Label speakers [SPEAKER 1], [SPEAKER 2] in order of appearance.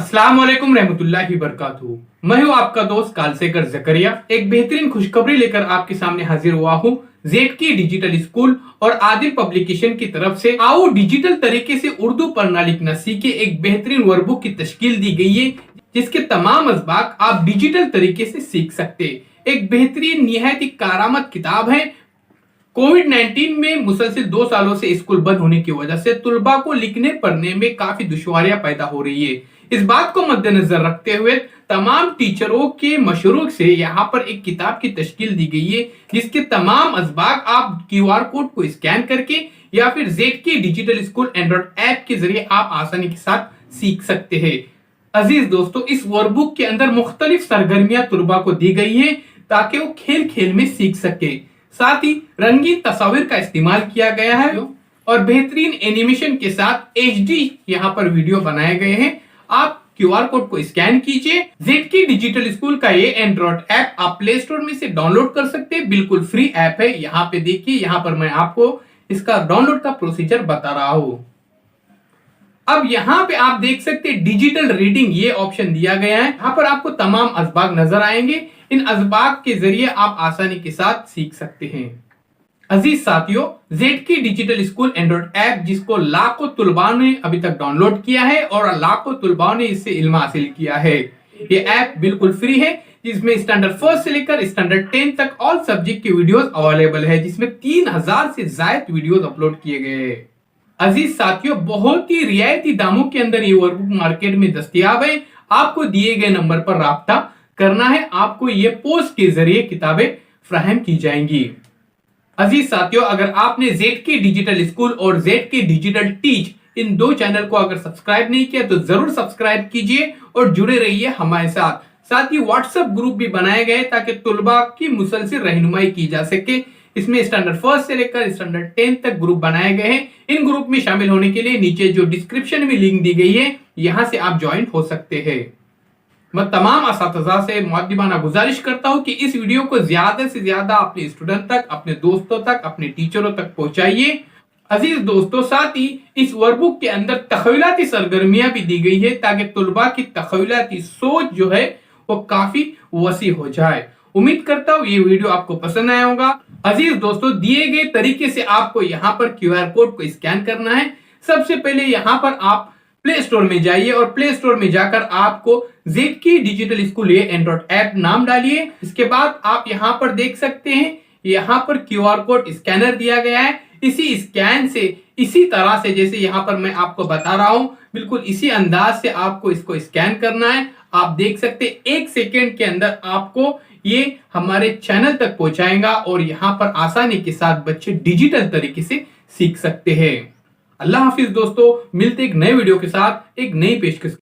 [SPEAKER 1] अस्सलाम वालेकुम रहमतुल्लाहि बरकातहू। मैं हूँ आपका दोस्त कालसेकर जकरिया। एक बेहतरीन खुशखबरी लेकर आपके सामने हाजिर हुआ हूँ ZK डिजिटल स्कूल और आदिल पब्लिकेशन की तरफ से। आओ डिजिटल तरीके से उर्दू पढ़ना लिखना सीखे एक बेहतरीन वर्कबुक की तश्कील दी गई है, जिसके तमाम असबाक आप डिजिटल तरीके से सीख सकते। एक बेहतरीन निहायत ही कारामद किताब है। कोविड-19 में मुसलसिल 2 सालों से स्कूल बंद होने की वजह से तुलबा को लिखने पढ़ने में काफी दुश्वारियां पैदा हो रही है। इस बात को मद्देनजर रखते हुए तमाम टीचरों के मशवरों से यहाँ पर एक किताब की तश्कील दी गई है, जिसके तमाम असबाक आप QR कोड को स्कैन करके या फिर ZK digital school Android app के जरिए आप आसानी के साथ सीख सकते हैं। अजीज दोस्तों, इस वर्कबुक के अंदर मुख्तलिफ सरगर्मियां तुलबा को दी गई है ताकि वो खेल खेल में सीख सके। साथ ही रंगीन तस्वीर का इस्तेमाल किया गया है और बेहतरीन एनिमेशन के साथ HD यहाँ पर वीडियो बनाए गए हैं। आप QR कोड को स्कैन कीजिए। ZK डिजिटल स्कूल का ये एंड्रॉइड ऐप आप प्ले स्टोर में से डाउनलोड कर सकते हैं। बिल्कुल फ्री ऐप है। यहाँ पे देखिए, यहाँ पर मैं आपको इसका डाउनलोड का प्रोसीजर बता रहा हूँ। अब यहाँ पे आप देख सकते हैं डिजिटल रीडिंग ये ऑप्शन दिया गया है। यहाँ पर आपको तमाम असबाक नजर आएंगे। इन असबाक के जरिए आप आसानी के साथ सीख सकते हैं। अजीज साथियों, ZK digital school Android app जिसको लाखों तुलबा ने अभी तक डाउनलोड किया है और लाखों तुलबा ने इससे इल्म हासिल किया है। ये ऐप बिल्कुल फ्री है, जिसमें स्टैंडर्ड 1 से लेकर स्टैंडर्ड 10 तक ऑल सब्जेक्ट की वीडियोस अवेलेबल है, जिसमें 3000 से ज्यादा वीडियोस अपलोड किए गए हैं। अजीज साथियों, बहुत ही रियायती दामों के अंदर ये वर्कबुक मार्केट में दस्तयाब है। आपको दिए गए नंबर पर राब्ता करना है। आपको ये पोस्ट के जरिए किताबें फराहम की जाएंगी। अजीज साथियों, अगर आपने ZK डिजिटल स्कूल और ZK डिजिटल टीच इन दो चैनल को अगर सब्सक्राइब नहीं किया तो जरूर सब्सक्राइब कीजिए और जुड़े रहिए हमारे साथ। साथ ही व्हाट्सएप ग्रुप भी बनाए गए ताकि तुलबा की मुसलसिल रहनुमाई की जा सके। इसमें स्टैंडर्ड 1 से लेकर स्टैंडर्ड 10 तक ग्रुप बनाए गए हैं। इन ग्रुप में शामिल होने के लिए नीचे जो डिस्क्रिप्शन में लिंक दी गई है, यहां से आप ज्वाइन हो सकते हैं। मैं तमाम असातिज़ा से मुअद्दिबाना गुजारिश करता हूं कि इस वीडियो को ज्यादा से ज्यादा अपने स्टूडेंट तक, अपने दोस्तों तक, अपने टीचरों तक पहुंचाइए। अजीज दोस्तों, साथ ही इस वर्कबुक के अंदर तख़य्युलाती सरगर्मियां भी दी गई है ताकि तुलबा की तख़य्युलाती सोच जो है वो काफी वसी हो जाए। उम्मीद करता हूँ ये वीडियो आपको पसंद आया होगा। अजीज दोस्तों, दिए गए तरीके से आपको यहाँ पर QR कोड को स्कैन करना है। सबसे पहले यहाँ पर आप प्ले स्टोर में जाइए और प्ले स्टोर में जाकर आपको ZK डिजिटल स्कूल ये एंड्रॉइड ऐप नाम डालिए। इसके बाद आप यहाँ पर देख सकते हैं, यहाँ पर QR कोड स्कैनर दिया गया है। इसी स्कैन से, इसी तरह से जैसे यहाँ पर मैं आपको बता रहा हूँ, बिल्कुल इसी अंदाज से आपको इसको स्कैन करना है। आप देख सकते हैं 1 सेकेंड के अंदर आपको ये हमारे चैनल तक पहुंचाएगा और यहाँ पर आसानी के साथ बच्चे डिजिटल तरीके से सीख सकते हैं। अल्लाह हाफिज दोस्तों, मिलते एक नए वीडियो के साथ एक नई पेशकश।